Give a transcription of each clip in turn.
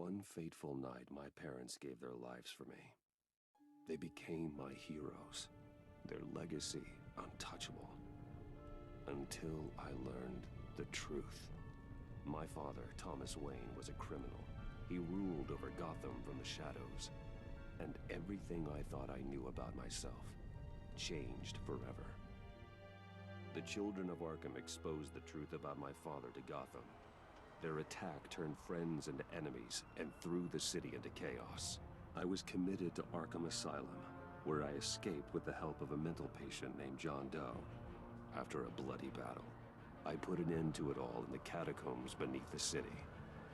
one fateful night, my parents gave their lives for me. They became my heroes, their legacy untouchable. Until I learned the truth. My father, Thomas Wayne, was a criminal. He ruled over Gotham from the shadows. And everything I thought I knew about myself changed forever. The children of Arkham exposed the truth about my father to Gotham. Their attack turned friends into enemies and threw the city into chaos. I was committed to Arkham Asylum, where I escaped with the help of a mental patient named John Doe. After a bloody battle, I put an end to it all in the catacombs beneath the city.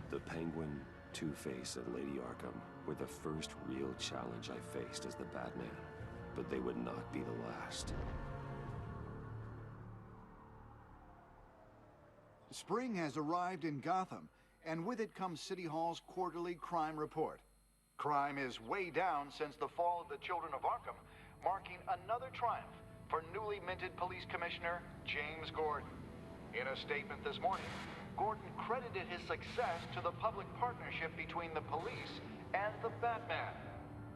The Penguin, Two-Face, and Lady Arkham were the first real challenge I faced as the Batman, but they would not be the last. Spring has arrived in Gotham, and with it comes City Hall's quarterly crime report. Crime is way down since the fall of the Children of Arkham, marking another triumph for newly minted Police Commissioner James Gordon. In a statement this morning, Gordon credited his success to the public partnership between the police and the Batman.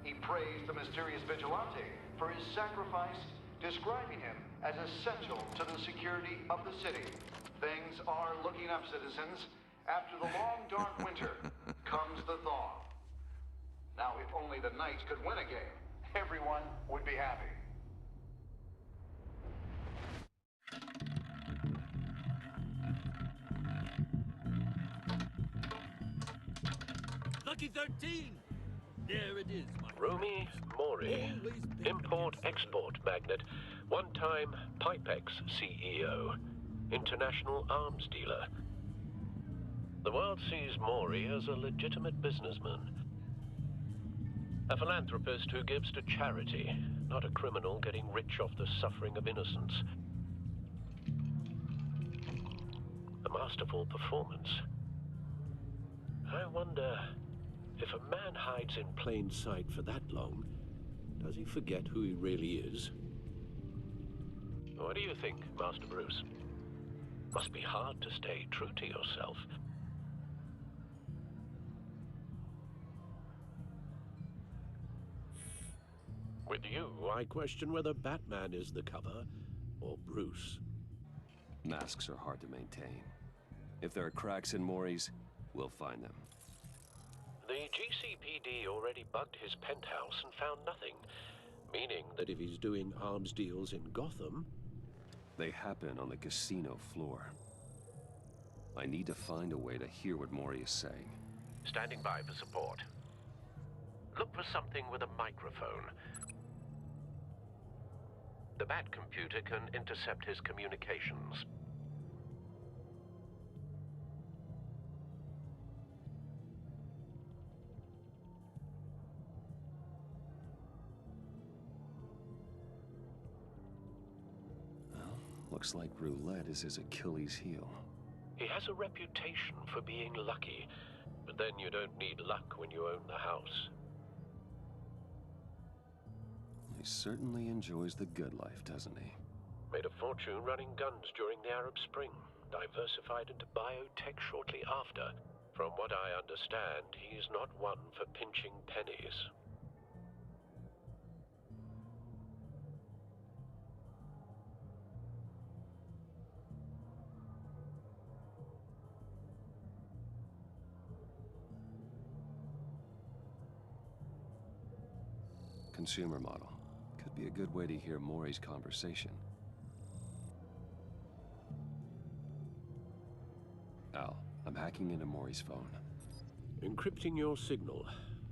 He praised the mysterious vigilante for his sacrifice, describing him as essential to the security of the city. Things are looking up, citizens. After the long, dark winter comes the thaw. Now, if only the Knights could win a game, everyone would be happy. Lucky 13! There it is, my Romy Mori, import-export magnate, one-time Pipex CEO, international arms dealer. The world sees Mori as a legitimate businessman. A philanthropist who gives to charity, not a criminal getting rich off the suffering of innocence. A masterful performance. I wonder, if a man hides in plain sight for that long, does he forget who he really is? What do you think, Master Bruce? Must be hard to stay true to yourself. With you, I question whether Batman is the cover, or Bruce. Masks are hard to maintain. If there are cracks in Mori's, we'll find them. The GCPD already bugged his penthouse and found nothing, meaning that if he's doing arms deals in Gotham... They happen on the casino floor. I need to find a way to hear what Mori is saying. Standing by for support. Look for something with a microphone. The Bat computer can intercept his communications. Looks like roulette is his Achilles heel. He has a reputation for being lucky, but then you don't need luck when you own the house. He certainly enjoys the good life, doesn't he? Made a fortune running guns during the Arab Spring, diversified into biotech shortly after. From what I understand, he's not one for pinching pennies. Consumer model. Could be a good way to hear Mori's conversation. Al, I'm hacking into Mori's phone. Encrypting your signal.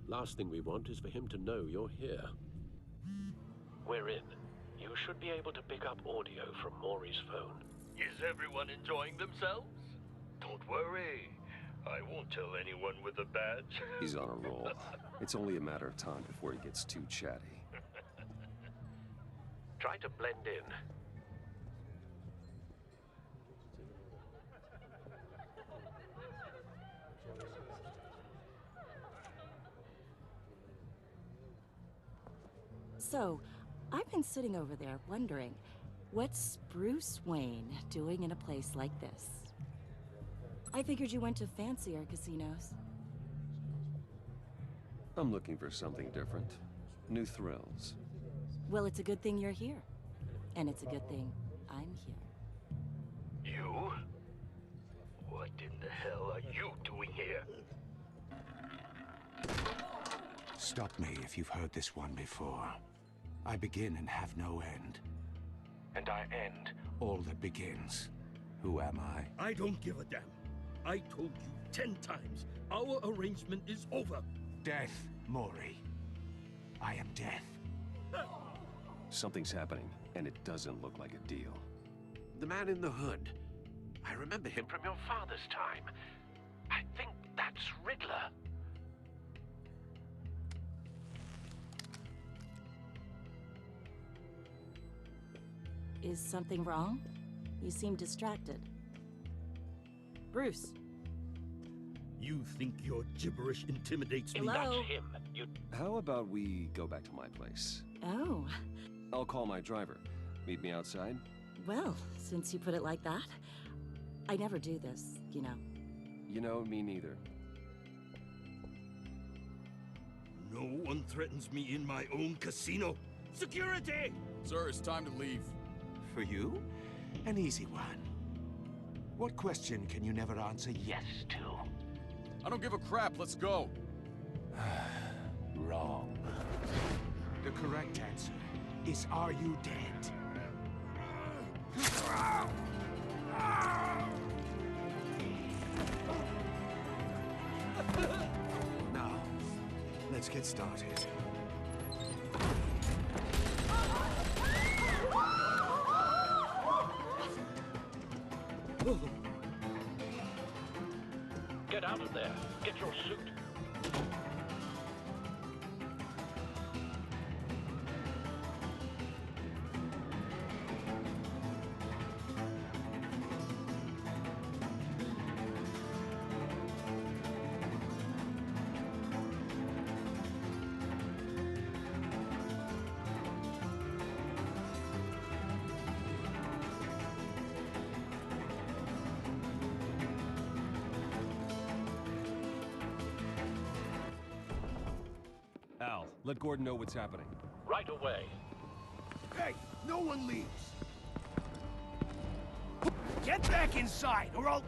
Last thing we want is for him to know you're here. We're in. You should be able to pick up audio from Mori's phone. Is everyone enjoying themselves? Don't worry. I won't tell anyone with a badge. He's on a roll. It's only a matter of time before he gets too chatty. Try to blend in. So, I've been sitting over there wondering, what's Bruce Wayne doing in a place like this? I figured you went to fancier casinos. I'm looking for something different. New thrills. Well, it's a good thing you're here. And it's a good thing I'm here. You? What in the hell are you doing here? Stop me if you've heard this one before. I begin and have no end. And I end all that begins. Who am I? I don't give a damn. I told you 10 times. Our arrangement is over. Death, Maury. I am death. Something's happening, and it doesn't look like a deal. The man in the hood. I remember him from your father's time. I think that's Riddler. Is something wrong? You seem distracted. Bruce. You think your gibberish intimidates me? Hello? That's him. You... How about we go back to my place? Oh. I'll call my driver. Meet me outside? Well, since you put it like that, I never do this, you know. You know, me neither. No one threatens me in my own casino. Security! Sir, it's time to leave. For you? An easy one. What question can you never answer yes to? I don't give a crap, let's go. Wrong. The correct answer is, are you dead? Now, let's get started. Get out of there. Get your suit. Al, let Gordon know what's happening. Right away. Hey, no one leaves. Get back inside, or I'll...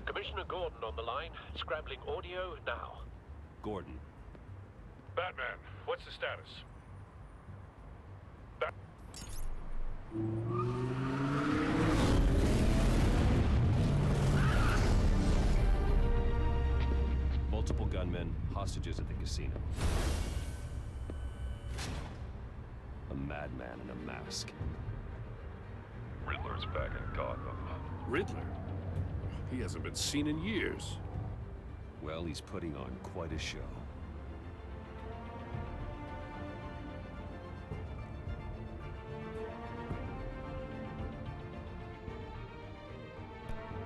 Commissioner Gordon on the line. Scrambling audio now. Gordon. Batman, what's the status? Multiple gunmen, hostages at the casino. A madman in a mask. Riddler's back in Gotham. Riddler? He hasn't been seen in years. Well, he's putting on quite a show.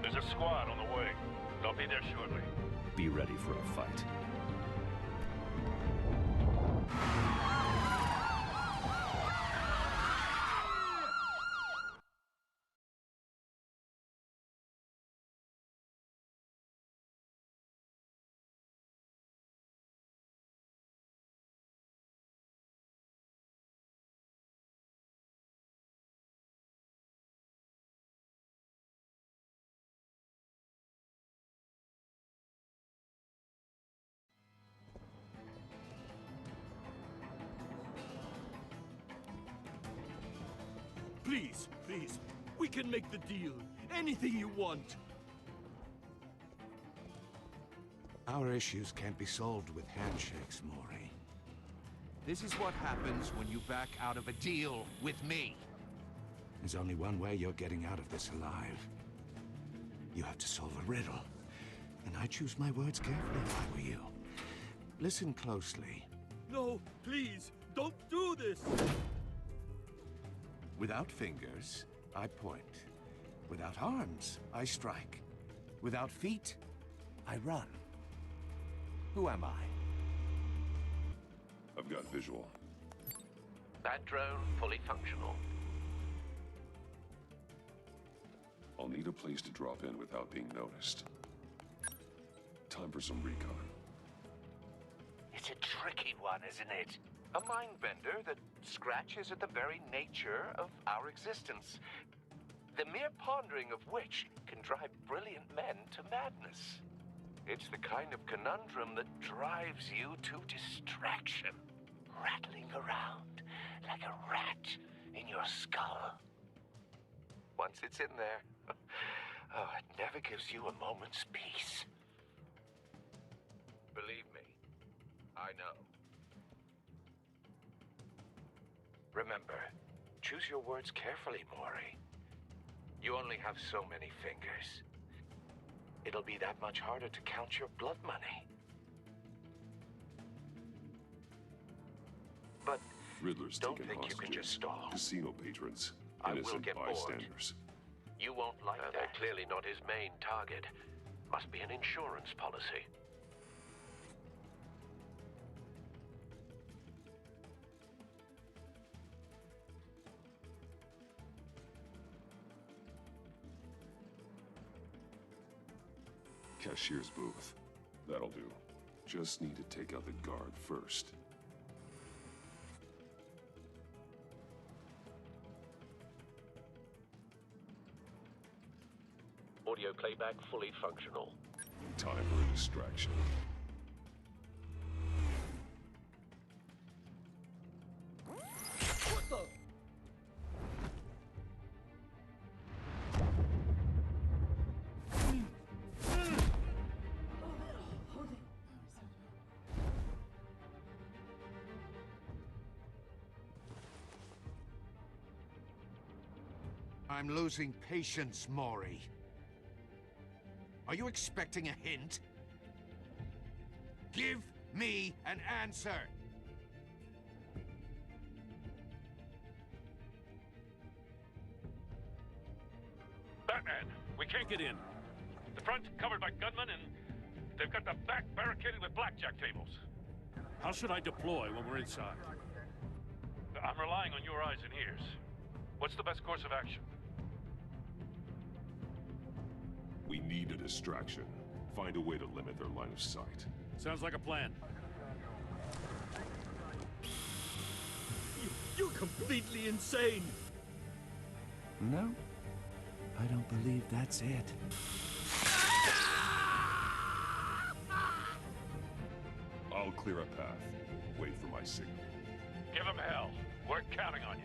There's a squad on the way. They'll be there shortly. Be ready for a fight. Please, please, we can make the deal. Anything you want. Our issues can't be solved with handshakes, Maury. This is what happens when you back out of a deal with me. There's only one way you're getting out of this alive. You have to solve a riddle. And I choose my words carefully if I were you. Listen closely. No, please, don't do this. Without fingers, I point. Without arms, I strike. Without feet, I run. Who am I? I've got visual. That drone fully functional. I'll need a place to drop in without being noticed. Time for some recon. It's a tricky one, isn't it? A mind bender that scratches at the very nature of our existence. The mere pondering of which can drive brilliant men to madness. It's the kind of conundrum that drives you to distraction, rattling around like a rat in your skull. Once it's in there, oh, it never gives you a moment's peace. Believe me, I know. Remember, choose your words carefully, Maury. You only have so many fingers. It'll be that much harder to count your blood money. But Riddler's don't taking think you can just hostages, stall. casino patrons, I will innocent get bored. bystanders. You won't like that. They're clearly not his main target. Must be an insurance policy. Cashier's booth. That'll do. Just need to take out the guard first. Audio playback fully functional. Time for a distraction. What the? I'm losing patience, Maury. Are you expecting a hint? Give me an answer! Batman, we can't get in. The front covered by gunmen, and they've got the back barricaded with blackjack tables. How should I deploy when we're inside? I'm relying on your eyes and ears. What's the best course of action? We need a distraction. Find a way to limit their line of sight. Sounds like a plan. You're completely insane! No, I don't believe that's it. I'll clear a path. Wait for my signal. Give them hell. We're counting on you.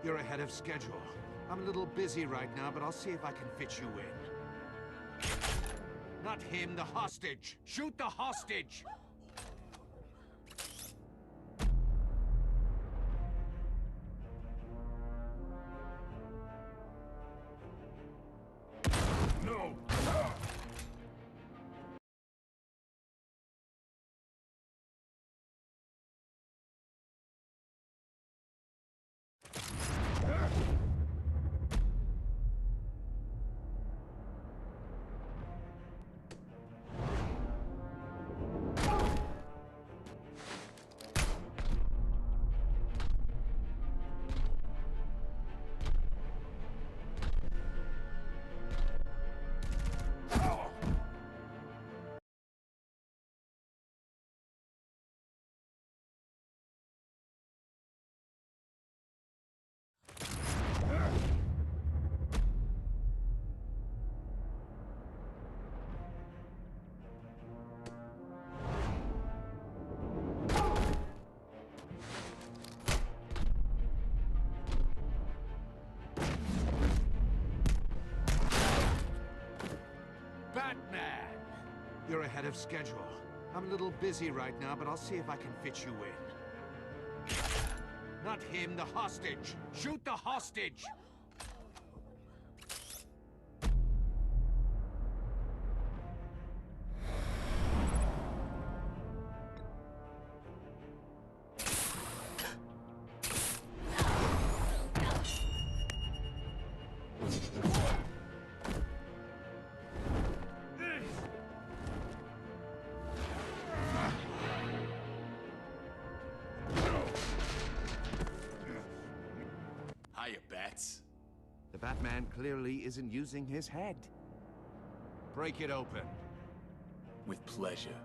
You're ahead of schedule. I'm a little busy right now, but I'll see if I can fit you in. Not him, the hostage! Shoot the hostage! No! Batman! You're ahead of schedule. I'm a little busy right now, but I'll see if I can fit you in. Not him, the hostage! Shoot the hostage! Hiya, Bats. The Batman clearly isn't using his head. Break it open. With pleasure.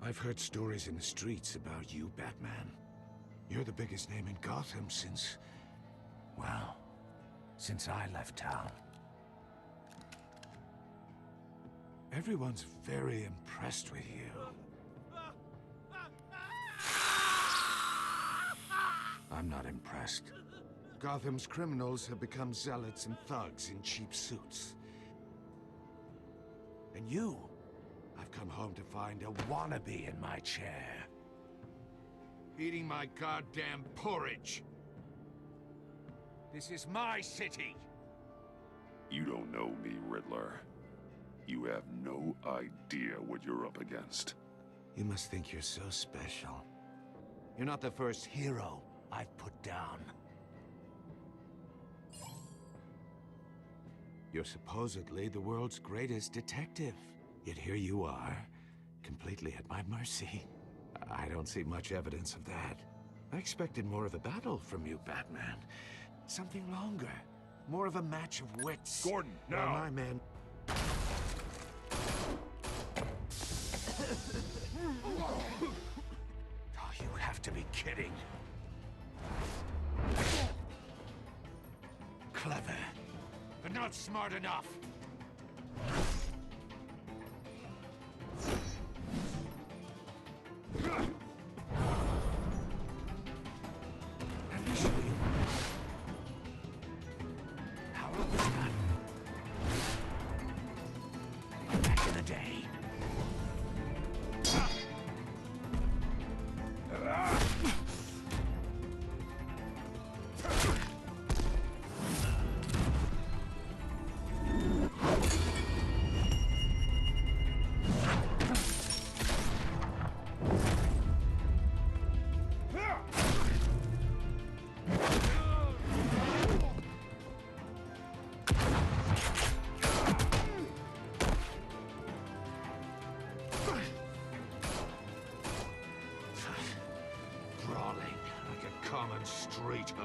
I've heard stories in the streets about you, Batman. You're the biggest name in Gotham since... well, since I left town. Everyone's very impressed with you. I'm not impressed. Gotham's criminals have become zealots and thugs in cheap suits. And you... I've come home to find a wannabe in my chair. Eating my goddamn porridge. This is my city. You don't know me, Riddler. You have no idea what you're up against. You must think you're so special. You're not the first hero I've put down. You're supposedly the world's greatest detective. Yet here you are, completely at my mercy. I don't see much evidence of that. I expected more of a battle from you, Batman. Something longer. More of a match of wits. Gordon, now! While my man... Oh, you have to be kidding. Clever, but not smart enough.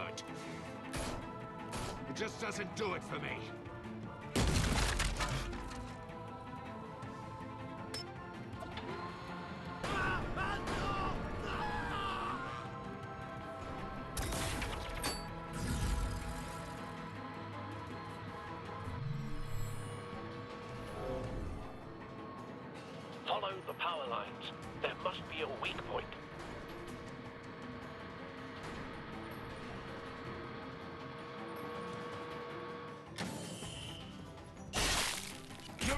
hood. It just doesn't do it for me. Follow the power lines. There must be a weak point. No!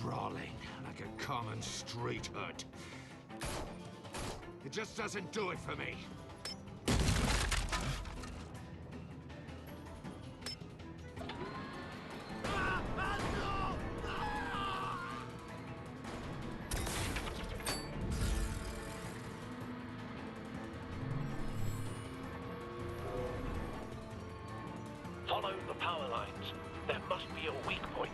Brawling like a common street hood. It just doesn't do it for me. Follow the power lines. There must be a weak point.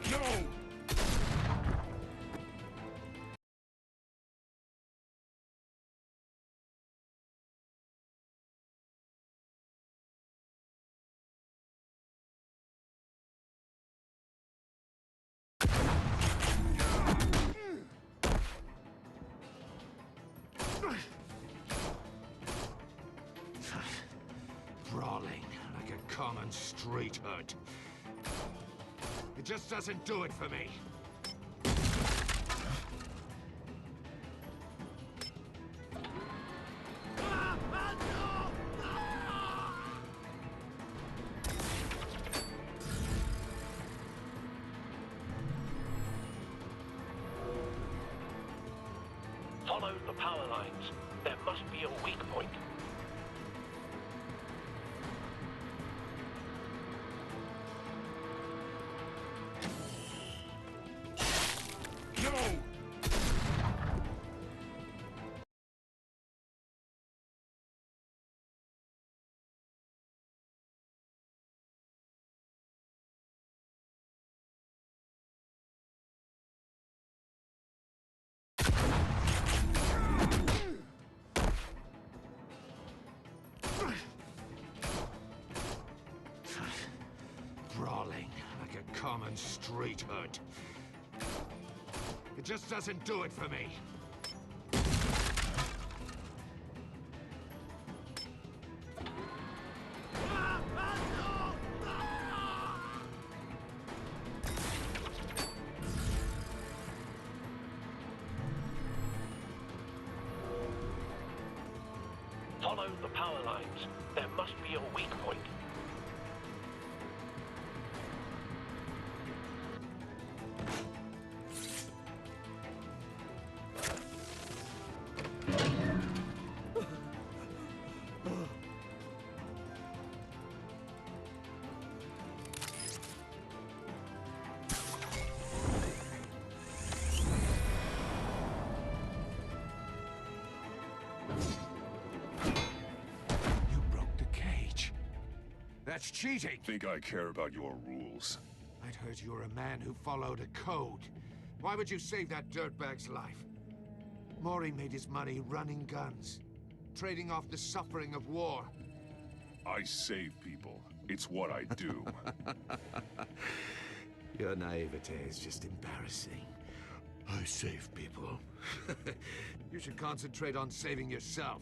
No! Brawling like a common street hood. It just doesn't do it for me. Follow the power lines. There must be a weak point. No! Brawling like a common street hood. It just doesn't do it for me. Follow the power lines. There must be a weak point. You broke the cage. That's cheating. Think I care about your rules? I'd heard you were a man who followed a code. Why would you save that dirtbag's life? Mori made his money running guns, trading off the suffering of war. I save people. It's what I do. Your naivete is just embarrassing. I save people. You should concentrate on saving yourself.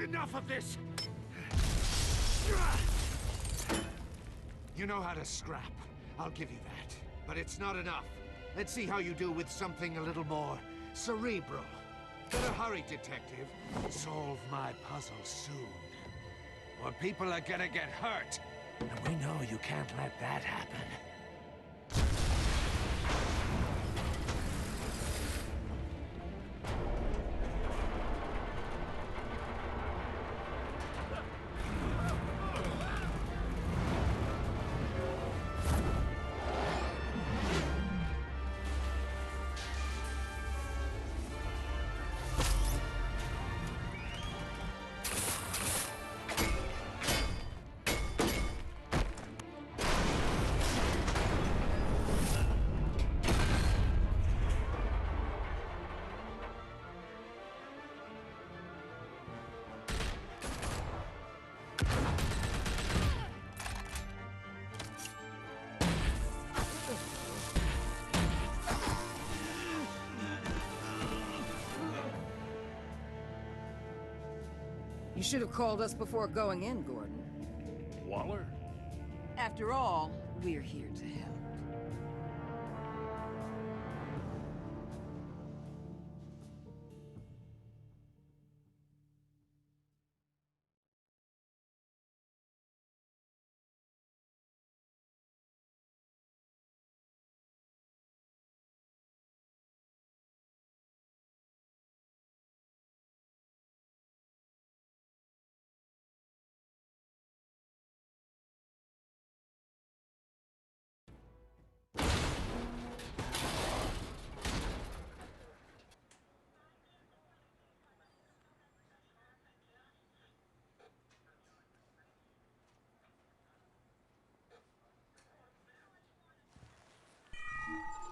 Enough of this! You know how to scrap. I'll give you that. But it's not enough. Let's see how you do with something a little more cerebral. Better hurry, detective. Solve my puzzle soon. Or people are gonna get hurt. And we know you can't let that happen. You should have called us before going in, Gordon. Waller? After all, we're here to help.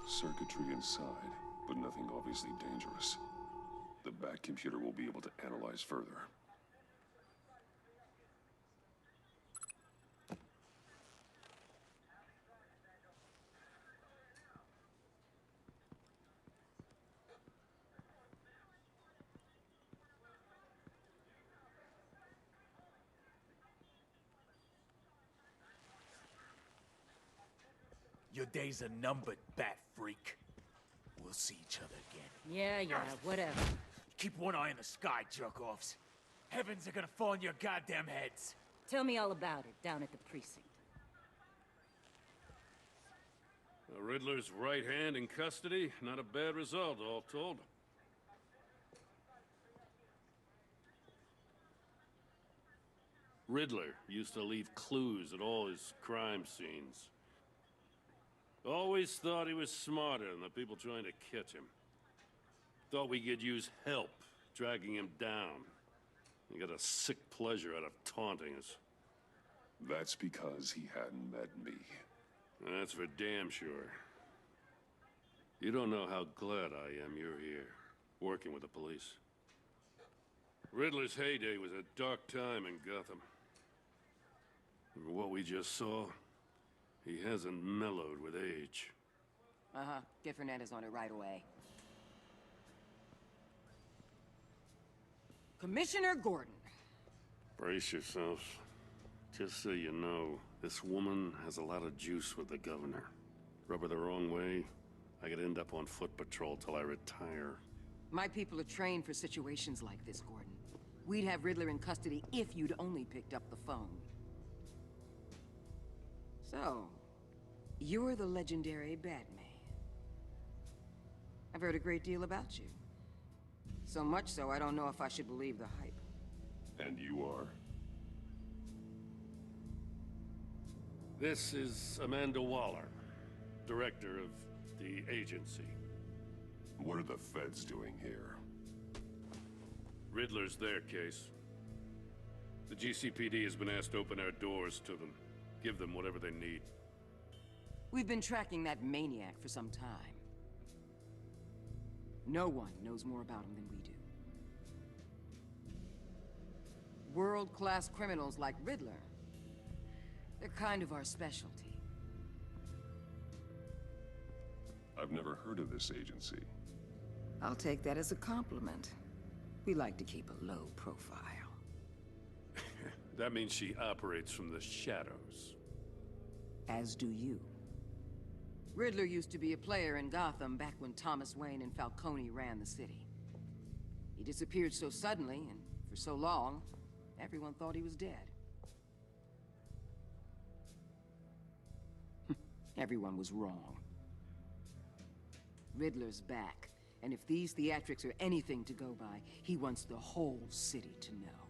Circuitry inside, but nothing obviously dangerous. The back computer will be able to analyze further. Your days are numbered, bat freak. We'll see each other again. Yeah, whatever. Keep one eye in the sky, jerk-offs. Heavens are gonna fall on your goddamn heads. Tell me all about it down at the precinct. The Riddler's right hand in custody. Not a bad result, all told. Riddler used to leave clues at all his crime scenes. Always thought he was smarter than the people trying to catch him. Thought we could use help dragging him down. He got a sick pleasure out of taunting us. That's because he hadn't met me. That's for damn sure. You don't know how glad I am you're here, working with the police. Riddler's heyday was a dark time in Gotham. And what we just saw, he hasn't mellowed with age. Uh-huh. Get Fernandez on it right away. Commissioner Gordon. Brace yourselves. Just so you know, this woman has a lot of juice with the governor. Rub her the wrong way, I could end up on foot patrol till I retire. My people are trained for situations like this, Gordon. We'd have Riddler in custody if you'd only picked up the phone. So, you're the legendary Batman. I've heard a great deal about you. So much so, I don't know if I should believe the hype. And you are? This is Amanda Waller, director of the agency. What are the feds doing here? Riddler's their case. The GCPD has been asked to open our doors to them. Give them whatever they need. We've been tracking that maniac for some time. No one knows more about him than we do. World-class criminals like Riddler, they're kind of our specialty. I've never heard of this agency. I'll take that as a compliment. We like to keep a low profile. That means she operates from the shadows. As do you. Riddler used to be a player in Gotham back when Thomas Wayne and Falcone ran the city. He disappeared so suddenly and for so long, everyone thought he was dead. Everyone was wrong. Riddler's back, and if these theatrics are anything to go by, he wants the whole city to know.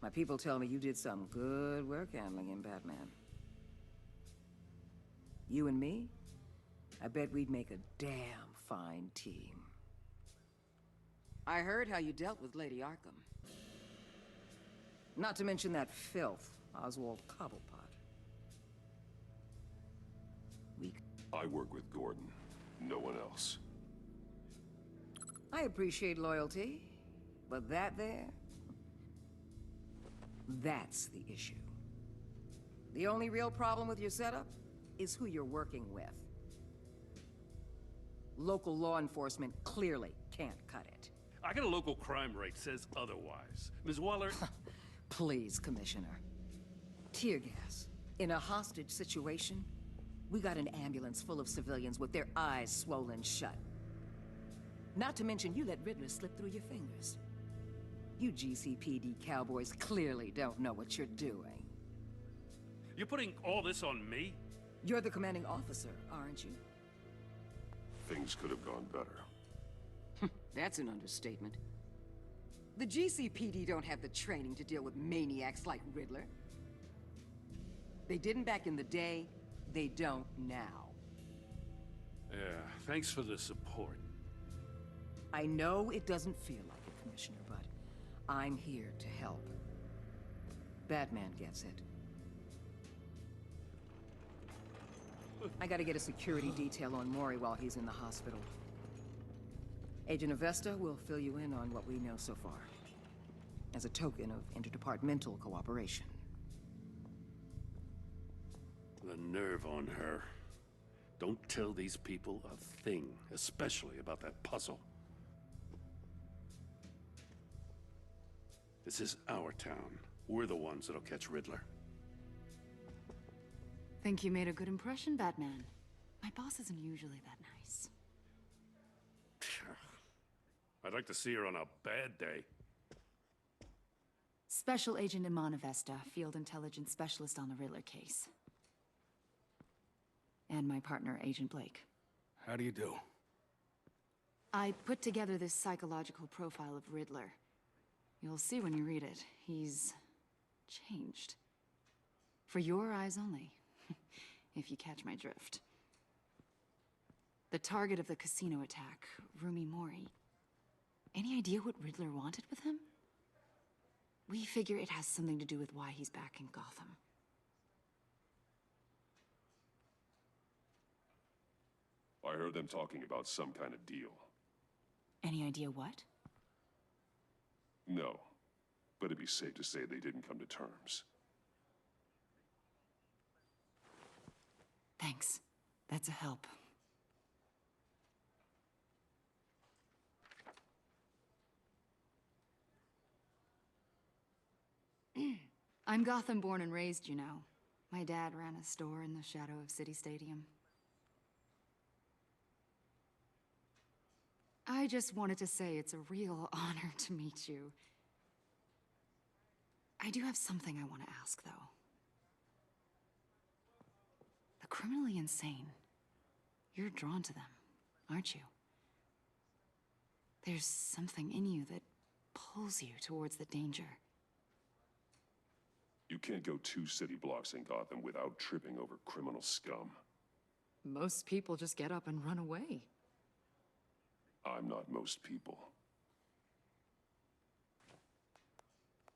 My people tell me you did some good work handling him, Batman. You and me, I bet we'd make a damn fine team. I heard how you dealt with Lady Arkham. Not to mention that filth, Oswald Cobblepot. I work with Gordon, no one else. I appreciate loyalty, but that there, that's the issue. The only real problem with your setup is who you're working with. Local law enforcement clearly can't cut it. I got a local crime rate says otherwise. Ms. Waller... Please, Commissioner. Tear gas. In a hostage situation, we got an ambulance full of civilians with their eyes swollen shut. Not to mention you let Riddler slip through your fingers. You GCPD cowboys clearly don't know what you're doing. You're putting all this on me? You're the commanding officer, aren't you? Things could have gone better. That's an understatement. The GCPD don't have the training to deal with maniacs like Riddler. They didn't back in the day, they don't now. Yeah, thanks for the support. I know it doesn't feel like it, Commissioner, but I'm here to help. Batman gets it. I gotta get a security detail on Mori while he's in the hospital. Agent Avesta will fill you in on what we know so far, as a token of interdepartmental cooperation. The nerve on her. Don't tell these people a thing, especially about that puzzle. This is our town. We're the ones that'll catch Riddler. Think you made a good impression, Batman. My boss isn't usually that nice. I'd like to see her on a bad day. Special Agent Emiliano Velazquez, Field Intelligence Specialist on the Riddler case. And my partner, Agent Blake. How do you do? I put together this psychological profile of Riddler. You'll see when you read it. He's changed. For your eyes only, if you catch my drift. The target of the casino attack, Rumi Mori. Any idea what Riddler wanted with him? We figure it has something to do with why he's back in Gotham. I heard them talking about some kind of deal. Any idea what? No, but it'd be safe to say they didn't come to terms. Thanks. That's a help. I'm Gotham born and raised, you know. My dad ran a store in the shadow of City Stadium. I just wanted to say it's a real honor to meet you. I do have something I want to ask, though. The criminally insane. You're drawn to them, aren't you? There's something in you that pulls you towards the danger. You can't go 2 city blocks in Gotham without tripping over criminal scum. Most people just get up and run away. I'm not most people.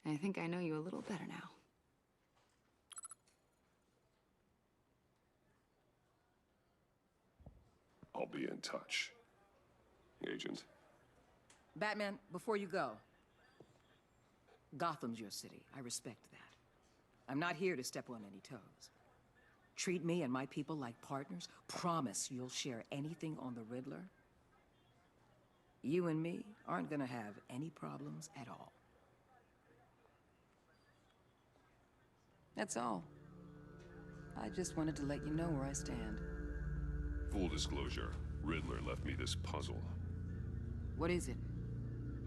I think I know you a little better now. I'll be in touch. Agent. Batman, before you go. Gotham's your city. I respect that. I'm not here to step on any toes. Treat me and my people like partners. Promise you'll share anything on the Riddler. You and me aren't gonna have any problems at all. That's all. I just wanted to let you know where I stand. Full disclosure, Riddler left me this puzzle. What is it?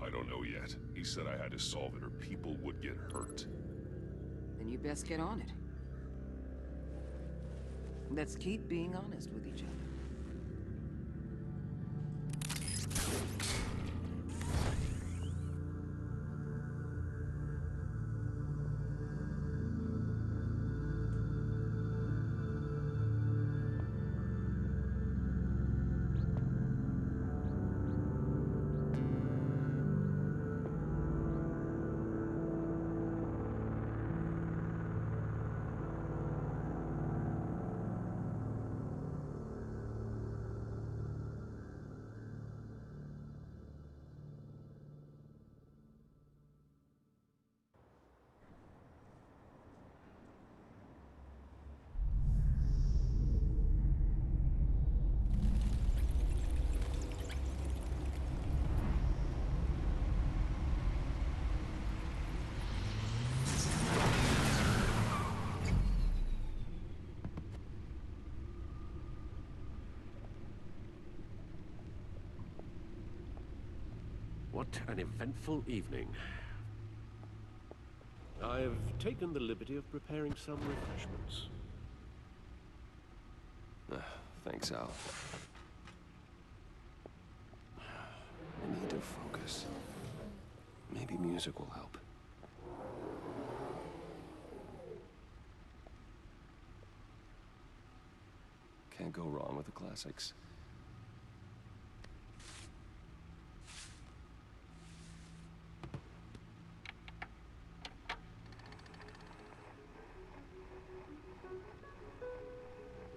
I don't know yet. He said I had to solve it or people would get hurt. Then you best get on it. Let's keep being honest with each other. What an eventful evening. I've taken the liberty of preparing some refreshments. Thanks, Al. I need to focus. Maybe music will help. Can't go wrong with the classics.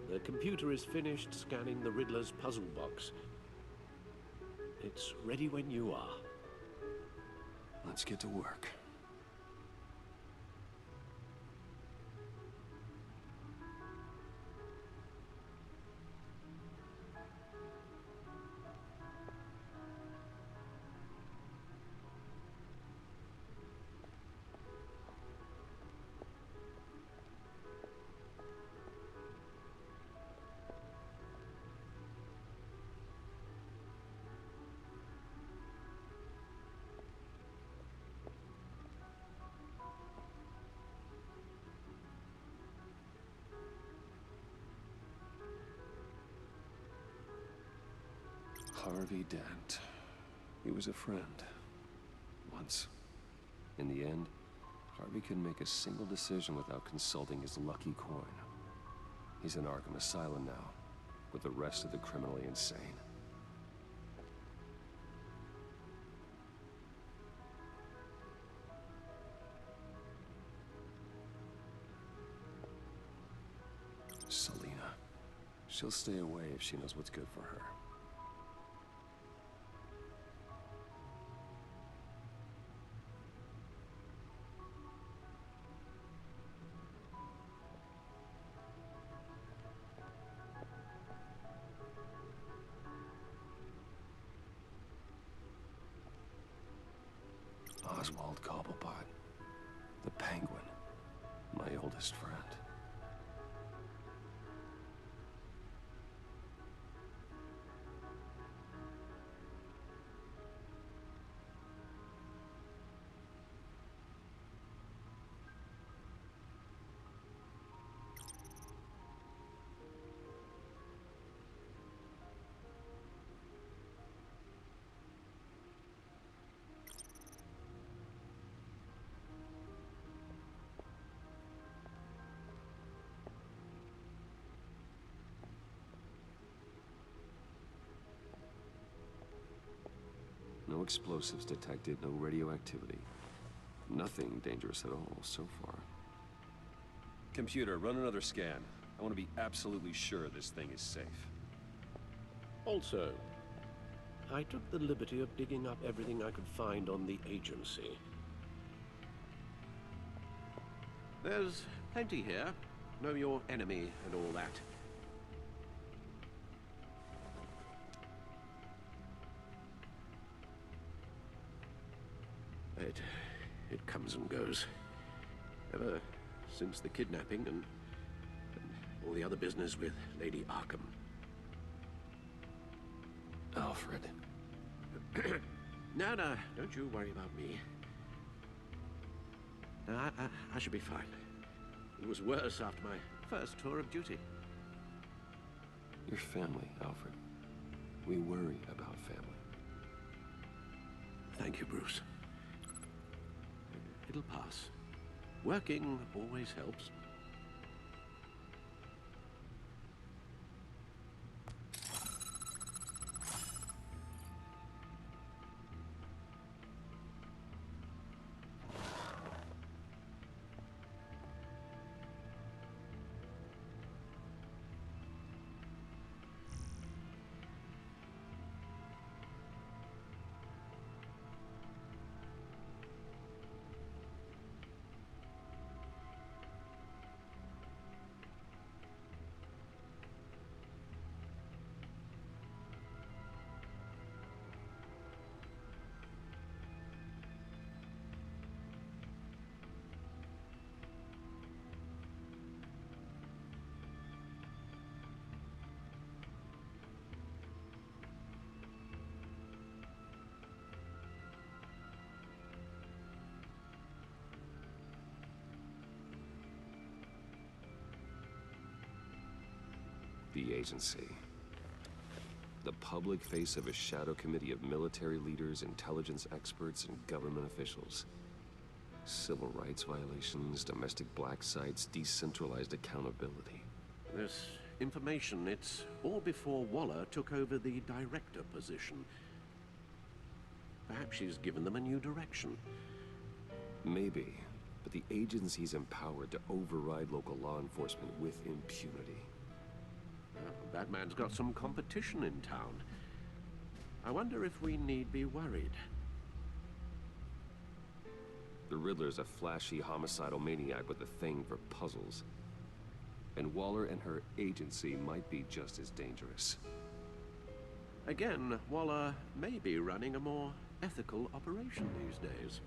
The computer is finished scanning the Riddler's puzzle box. It's ready when you are. Let's get to work. Harvey Dent. He was a friend. Once. In the end, Harvey couldn't make a single decision without consulting his lucky coin. He's in Arkham Asylum now, with the rest of the criminally insane. Selina. She'll stay away if she knows what's good for her. Oswald Cobblepot, the Penguin, my oldest friend. No explosives detected, no radioactivity. Nothing dangerous at all so far. Computer, run another scan. I want to be absolutely sure this thing is safe. Also, I took the liberty of digging up everything I could find on the agency. There's plenty here. Know your enemy and all that. It comes and goes. Ever since the kidnapping and all the other business with Lady Arkham. Alfred. No, don't you worry about me. No, I should be fine. It was worse after my first tour of duty. Your family, Alfred. We worry about family. Thank you, Bruce. It'll pass. Working always helps. The agency. The public face of a shadow committee of military leaders, intelligence experts, and government officials. Civil rights violations, domestic black sites, decentralized accountability. This information, it's all before Waller took over the director position. Perhaps she's given them a new direction. Maybe, but the agency's empowered to override local law enforcement with impunity. Well, Batman's got some competition in town. I wonder if we need be worried. The Riddler's a flashy, homicidal maniac with a thing for puzzles. And Waller and her agency might be just as dangerous. Again, Waller may be running a more ethical operation these days.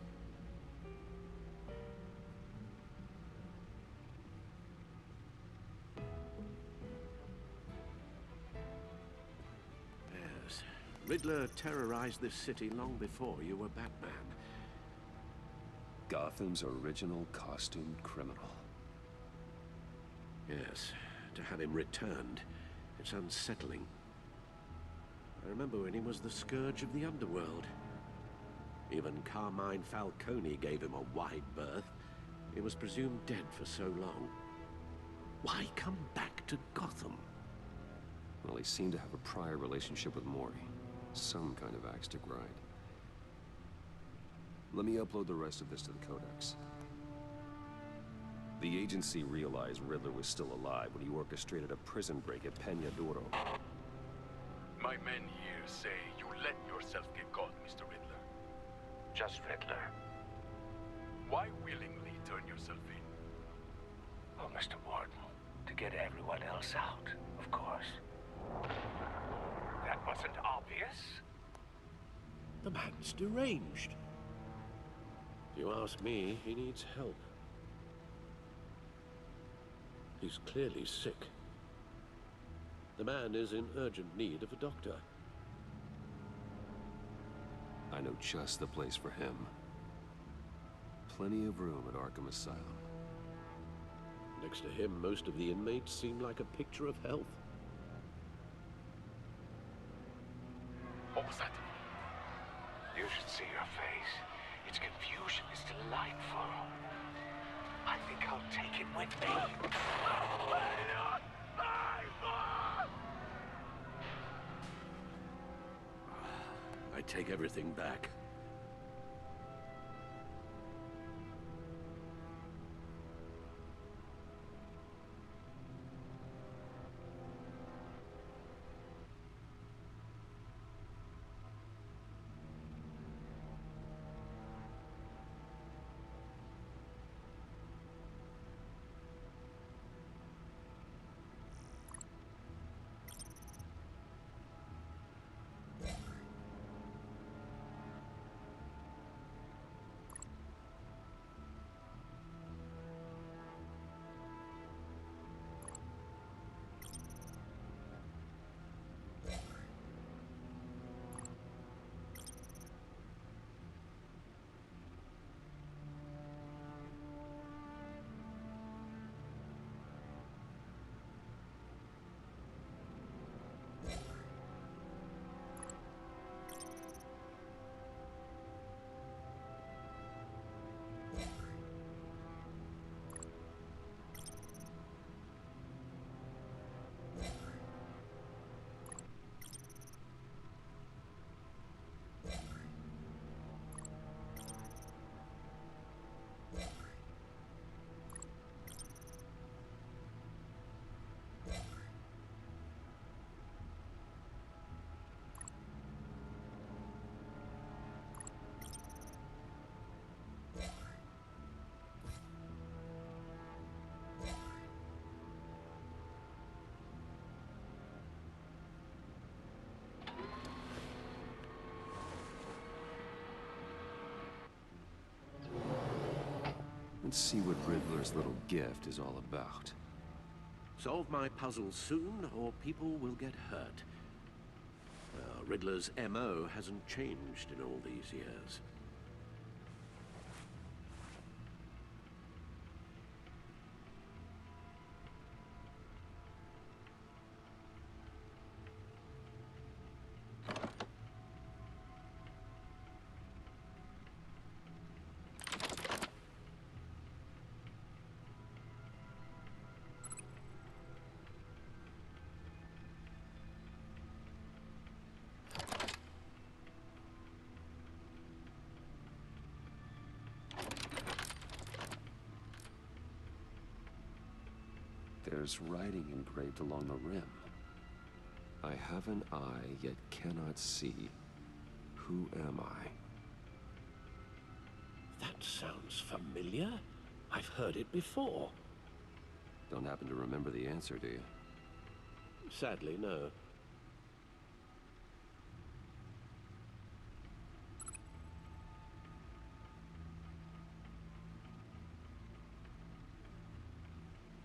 Yes, Riddler terrorized this city long before you were Batman. Gotham's original costumed criminal. Yes, to have him returned, it's unsettling. I remember when he was the scourge of the underworld. Even Carmine Falcone gave him a wide berth. He was presumed dead for so long. Why come back to Gotham? Well, he seemed to have a prior relationship with Mori. Some kind of axe to grind. Let me upload the rest of this to the Codex. The agency realized Riddler was still alive when he orchestrated a prison break at Peña Duro. My men here say you let yourself get caught, Mr. Riddler. Just Riddler. Why willingly turn yourself in? Oh, Mr. Warden, to get everyone else out, of course. That wasn't obvious. The man's deranged. If you ask me, he needs help. He's clearly sick. The man is in urgent need of a doctor. I know just the place for him. Plenty of room at Arkham Asylum. Next to him, most of the inmates seem like a picture of health. What was that? You should see your face. Its confusion is delightful. I think I'll take it with me. I take everything back. Let's see what Riddler's little gift is all about. Solve my puzzles soon, or people will get hurt. Riddler's MO hasn't changed in all these years. There's writing engraved along the rim. I have an eye, yet cannot see. Who am I? That sounds familiar. I've heard it before. Don't happen to remember the answer, do you? Sadly, no.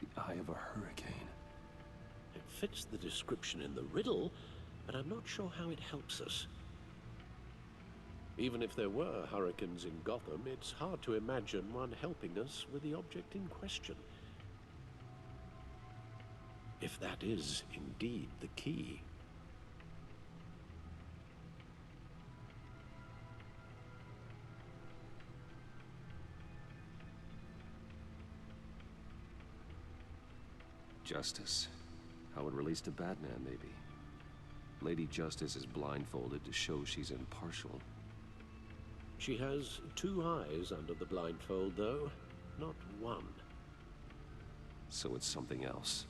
The eye of a hurricane. It fits the description in the riddle, but I'm not sure how it helps us. Even if there were hurricanes in Gotham, it's hard to imagine one helping us with the object in question. If that is indeed the key. Justice. How it relates to Batman, maybe. Lady Justice is blindfolded to show she's impartial. She has two eyes under the blindfold, though, not one. So it's something else.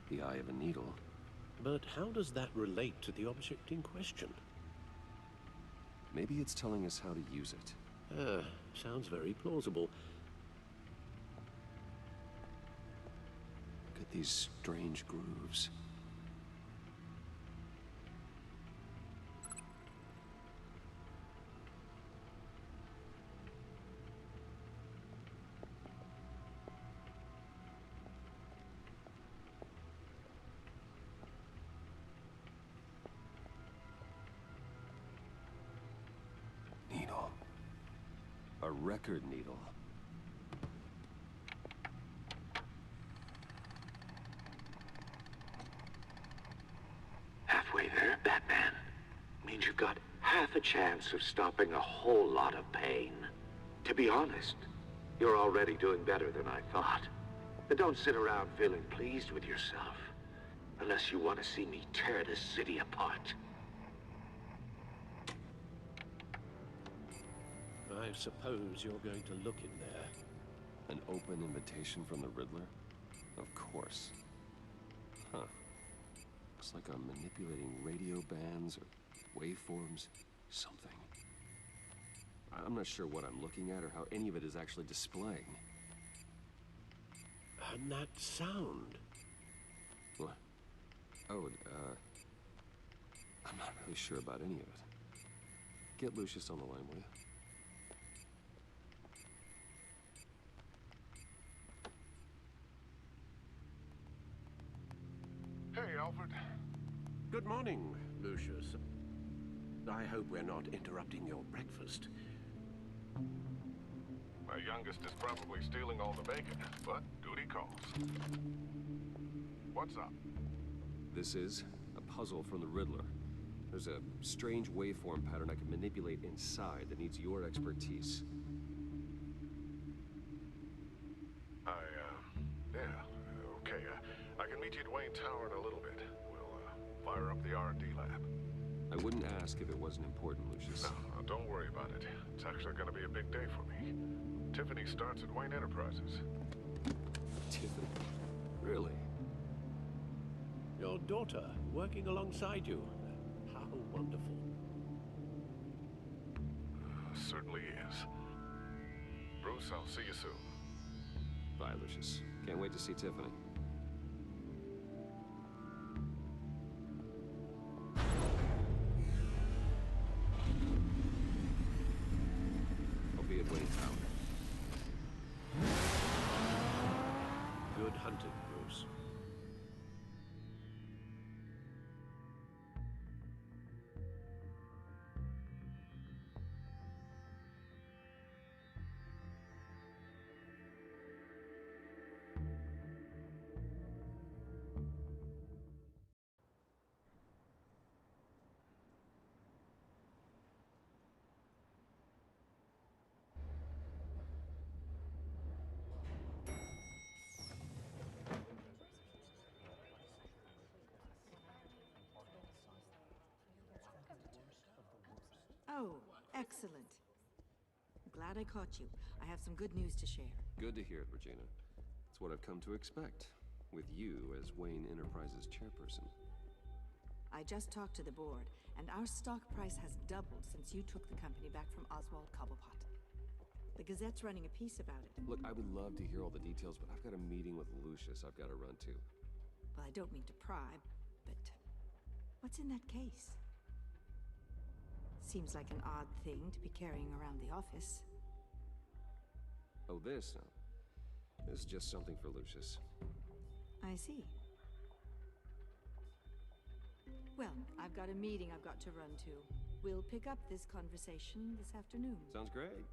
The eye of a needle. But how does that relate to the object in question? Maybe it's telling us how to use it. Sounds very plausible. Look at these strange grooves. Needle. A record needle. Halfway there, Batman. Means you've got half a chance of stopping a whole lot of pain. To be honest, you're already doing better than I thought. But don't sit around feeling pleased with yourself. Unless you want to see me tear this city apart. I suppose you're going to look in there. An open invitation from the Riddler? Of course. Huh. Looks like I'm manipulating radio bands or waveforms. Something. I'm not sure what I'm looking at or how any of it is actually displaying. And that sound. What? Oh, I'm not really sure about any of it. Get Lucius on the line, will you? Hey, Alfred. Good morning, Lucius. I hope we're not interrupting your breakfast. My youngest is probably stealing all the bacon, but duty calls. What's up? This is a puzzle from the Riddler. There's a strange waveform pattern I can manipulate inside that needs your expertise. Yeah, okay. I can meet you at Wayne Tower in a little bit. We'll, fire up the R&D lab. I wouldn't ask if it wasn't important, Lucius. No, don't worry about it. It's actually gonna be a big day for me. Tiffany starts at Wayne Enterprises. Tiffany? Really? Your daughter working alongside you. How wonderful. Certainly is. Bruce, I'll see you soon. Bye, Lucius. Can't wait to see Tiffany. hunted, Bruce. Oh, excellent. Glad I caught you. I have some good news to share. Good to hear it, Regina. It's what I've come to expect, with you as Wayne Enterprises chairperson. I just talked to the board, and our stock price has doubled since you took the company back from Oswald Cobblepot. The Gazette's running a piece about it. Look, I would love to hear all the details, but I've got a meeting with Lucius I've got to run to. Well, I don't mean to pry, but what's in that case? Seems like an odd thing to be carrying around the office. Oh, this? No. This is just something for Lucius. I see. Well, I've got a meeting I've got to run to. We'll pick up this conversation this afternoon. Sounds great.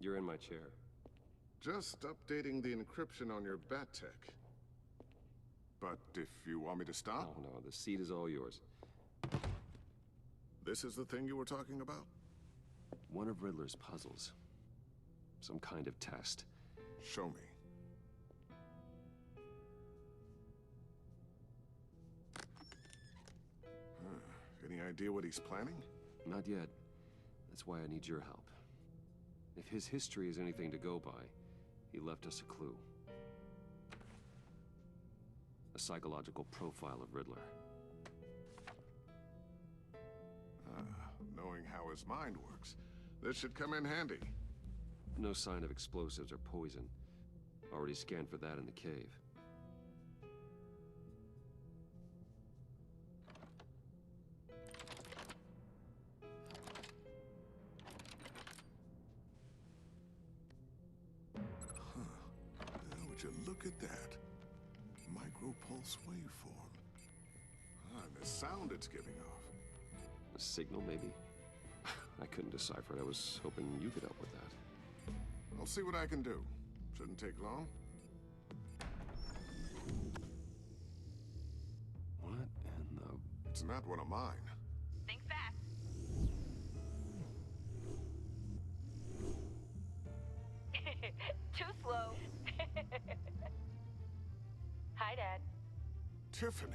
You're in my chair. Just updating the encryption on your bat tech. But if you want me to stop? Oh, no, the seat is all yours. This is the thing you were talking about? One of Riddler's puzzles. Some kind of test. Show me. Any idea what he's planning? Not yet. That's why I need your help. If his history is anything to go by, he left us a clue. A psychological profile of Riddler. Knowing how his mind works, this should come in handy. No sign of explosives or poison. Already scanned for that in the cave. Would you look at that? Micropulse waveform. And the sound it's giving off. A signal, maybe? I couldn't decipher it. I was hoping you could help with that. I'll see what I can do. Shouldn't take long. What in the... It's not one of mine. Think fast. Too slow. Hi, Dad. Tiffany.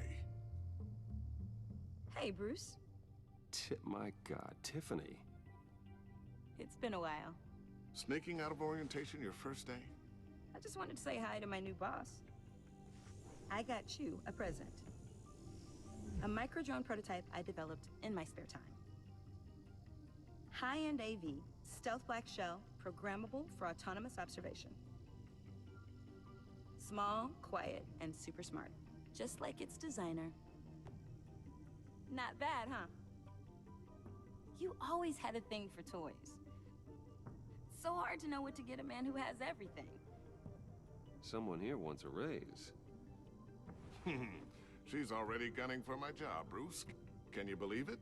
Hey, Bruce. My God, Tiffany. It's been a while. Sneaking out of orientation your first day? I just wanted to say hi to my new boss. I got you a present. A micro-drone prototype I developed in my spare time. High-end AV, stealth black shell, programmable for autonomous observation. Small, quiet, and super smart. Just like its designer. Not bad, huh? You always had a thing for toys. So hard to know what to get a man who has everything. Someone here wants a raise. She's already gunning for my job, Bruce. Can you believe it?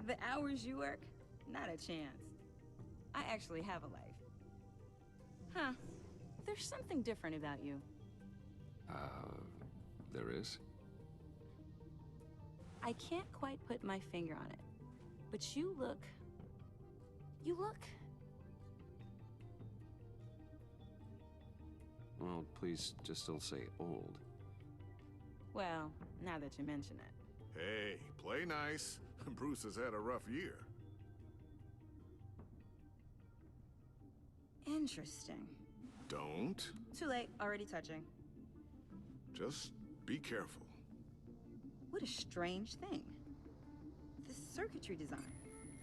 The hours you work? Not a chance. I actually have a life. Huh. There's something different about you. There is? I can't quite put my finger on it. But you look... Well, please just don't say old. Well, now that you mention it. Hey, play nice. Bruce has had a rough year. Interesting. Don't. Too late, already touching. Just be careful. What a strange thing. The circuitry design.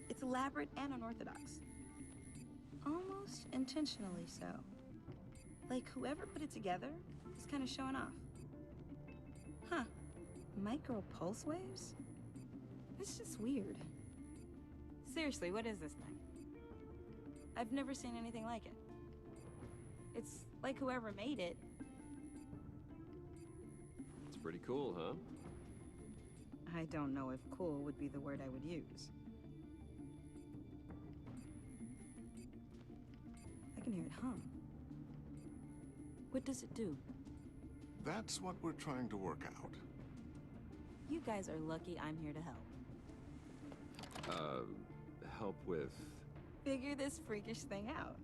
It's elaborate and unorthodox. Almost intentionally so. Like whoever put it together is kind of showing off. Huh. Micro pulse waves? It's just weird. Seriously, what is this thing? I've never seen anything like it. It's like whoever made it. It's pretty cool, huh? I don't know if cool would be the word I would use. I can hear it hum. What does it do? That's what we're trying to work out. You guys are lucky I'm here to help. Help with... Figure this freakish thing out.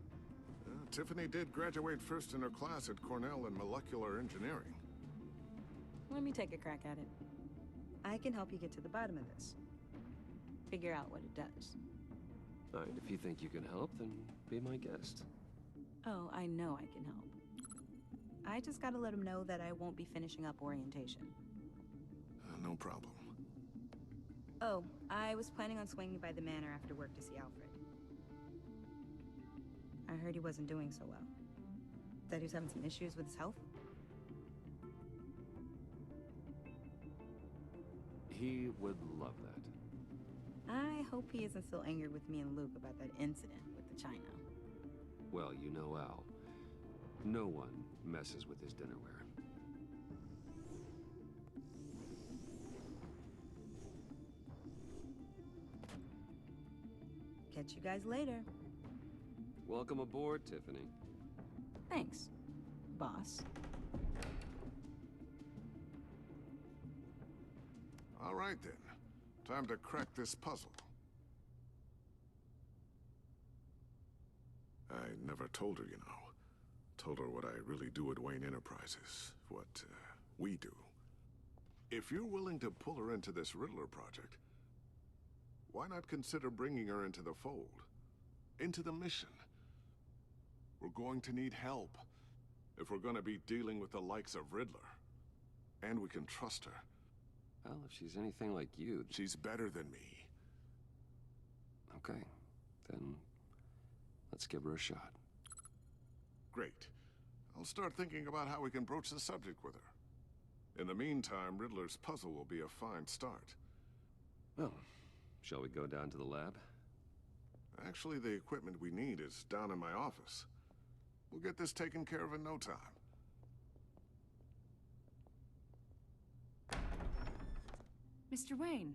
Tiffany did graduate first in her class at Cornell in molecular engineering. Let me take a crack at it. I can help you get to the bottom of this. Figure out what it does. All right, if you think you can help, then be my guest. Oh, I know I can help. I just gotta let him know that I won't be finishing up orientation. No problem. Oh, I was planning on swinging by the manor after work to see Alfred. I heard he wasn't doing so well. That he was having some issues with his health. He would love that. I hope he isn't still angered with me and Luke about that incident with the china. Well, you know Al. No one messes with his dinnerware. Catch you guys later. Welcome aboard, Tiffany. Thanks, boss. All right, then. Time to crack this puzzle. I never told her, you know. Told her what I really do at Wayne Enterprises. What, we do. If you're willing to pull her into this Riddler project, why not consider bringing her into the fold? Into the mission? We're going to need help if we're gonna be dealing with the likes of Riddler. And we can trust her. Well, if she's anything like you... She's better than me. Okay, then let's give her a shot. Great. I'll start thinking about how we can broach the subject with her. In the meantime, Riddler's puzzle will be a fine start. Well, shall we go down to the lab? Actually, the equipment we need is down in my office. We'll get this taken care of in no time. Mr. Wayne.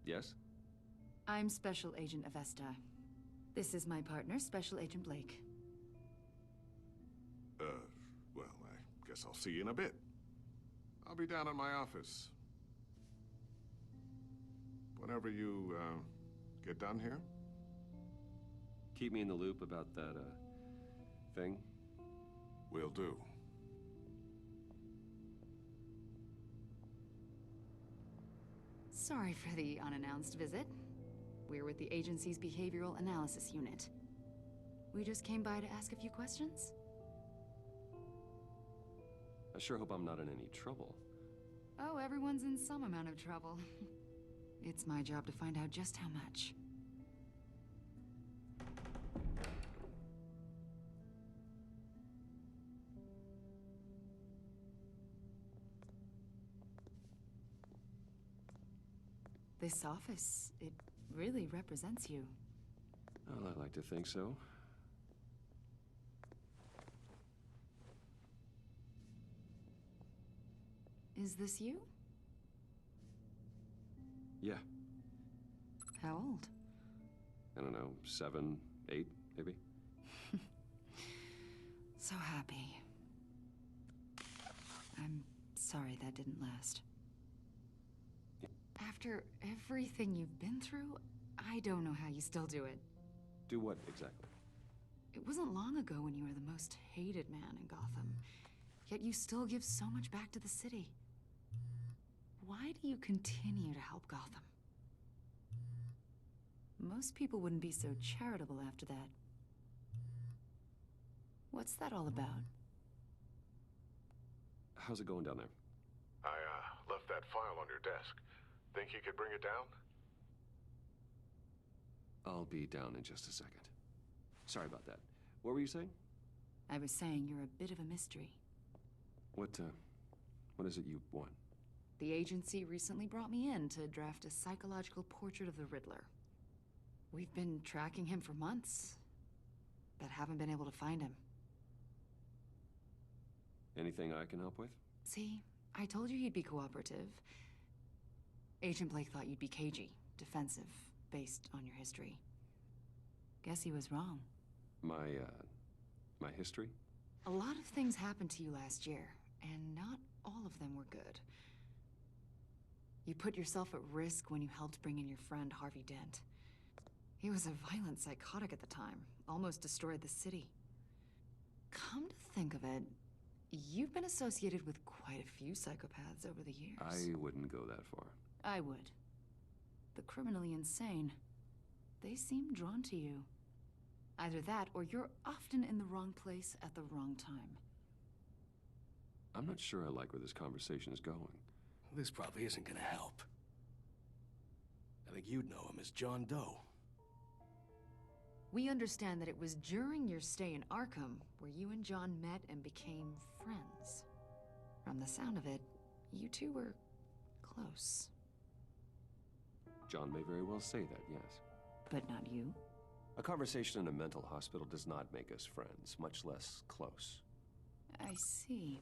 Yes? I'm Special Agent Avesta. This is my partner, Special Agent Blake. Well, I guess I'll see you in a bit. I'll be down in my office. Whenever you, get done here. Keep me in the loop about that, thing. Will do. Sorry for the unannounced visit. We're with the agency's behavioral analysis unit. We just came by to ask a few questions. I sure hope I'm not in any trouble. Oh, everyone's in some amount of trouble. It's my job to find out just how much. This office, it really represents you. Well, I like to think so. Is this you? Yeah. How old? I don't know, 7, 8, maybe? So happy. I'm sorry that didn't last. After everything you've been through, I don't know how you still do it. Do what, exactly? It wasn't long ago when you were the most hated man in Gotham, yet you still give so much back to the city. Why do you continue to help Gotham? Most people wouldn't be so charitable after that. What's that all about? How's it going down there? I, left that file on your desk. Think you could bring it down? I'll be down in just a second. Sorry about that. What were you saying? I was saying you're a bit of a mystery. What is it you want? The agency recently brought me in to draft a psychological portrait of the Riddler. We've been tracking him for months, but haven't been able to find him. Anything I can help with? See, I told you he'd be cooperative. Agent Blake thought you'd be cagey, defensive, based on your history. Guess he was wrong. My history? A lot of things happened to you last year, and not all of them were good. You put yourself at risk when you helped bring in your friend Harvey Dent. He was a violent psychotic at the time, almost destroyed the city. Come to think of it, you've been associated with quite a few psychopaths over the years. I wouldn't go that far. I would. The criminally insane. They seem drawn to you. Either that, or you're often in the wrong place at the wrong time. I'm not sure I like where this conversation is going. This probably isn't gonna help. I think you'd know him as John Doe. We understand that it was during your stay in Arkham where you and John met and became friends. From the sound of it, you two were close. John may very well say that, yes. But not you? A conversation in a mental hospital does not make us friends, much less close. I see.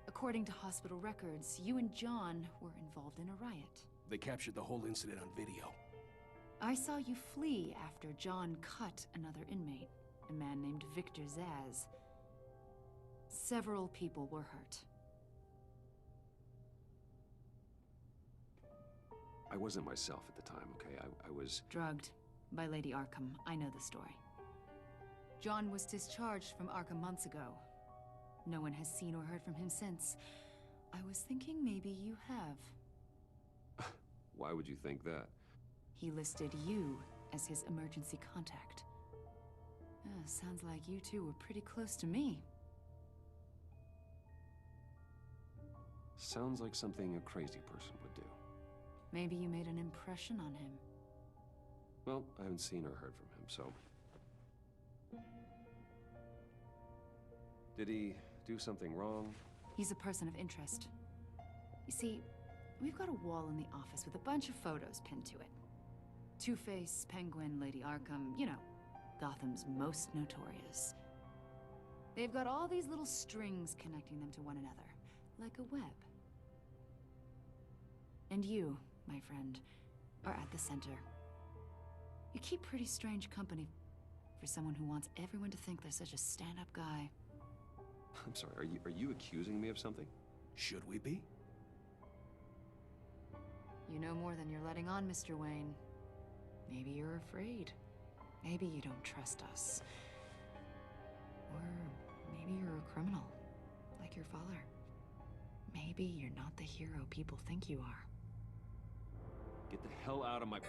According to hospital records, you and John were involved in a riot. They captured the whole incident on video. I saw you flee after John cut another inmate, a man named Victor Zaz. Several people were hurt. I wasn't myself at the time, okay? I was... drugged by Lady Arkham. I know the story. John was discharged from Arkham months ago. No one has seen or heard from him since. I was thinking maybe you have. Why would you think that? He listed you as his emergency contact. Sounds like you two were pretty close to me. Sounds like something a crazy person would do. Maybe you made an impression on him. Well, I haven't seen or heard from him, so... Did he do something wrong? He's a person of interest. You see, we've got a wall in the office with a bunch of photos pinned to it. Two-Face, Penguin, Lady Arkham, you know, Gotham's most notorious. They've got all these little strings connecting them to one another, like a web. And you, my friend, are at the center. You keep pretty strange company for someone who wants everyone to think they're such a stand-up guy. I'm sorry, are you accusing me of something? Should we be? You know more than you're letting on, Mr. Wayne. Maybe you're afraid. Maybe you don't trust us. Or maybe you're a criminal, like your father. Maybe you're not the hero people think you are. Get the hell out of my...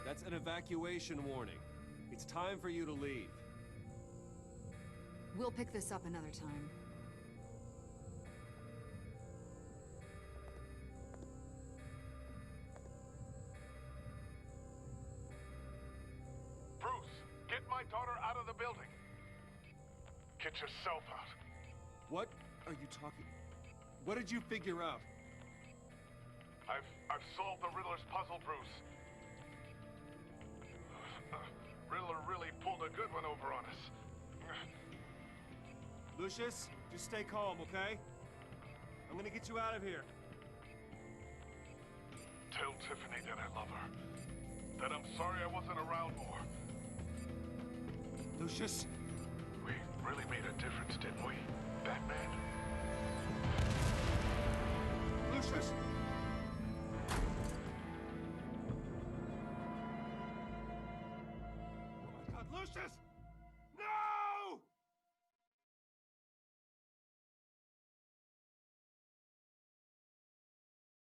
That's an evacuation warning. It's time for you to leave. We'll pick this up another time. Bruce, get my daughter out of the building. Get yourself out. What are you talking? What did you figure out? I've solved the Riddler's puzzle, Bruce. Riddler really pulled a good one over on us. Lucius, just stay calm, okay? I'm gonna get you out of here. Tell Tiffany that I love her. That I'm sorry I wasn't around more. Lucius? We really made a difference, didn't we, Batman? Lucius! Oh my God, Lucius!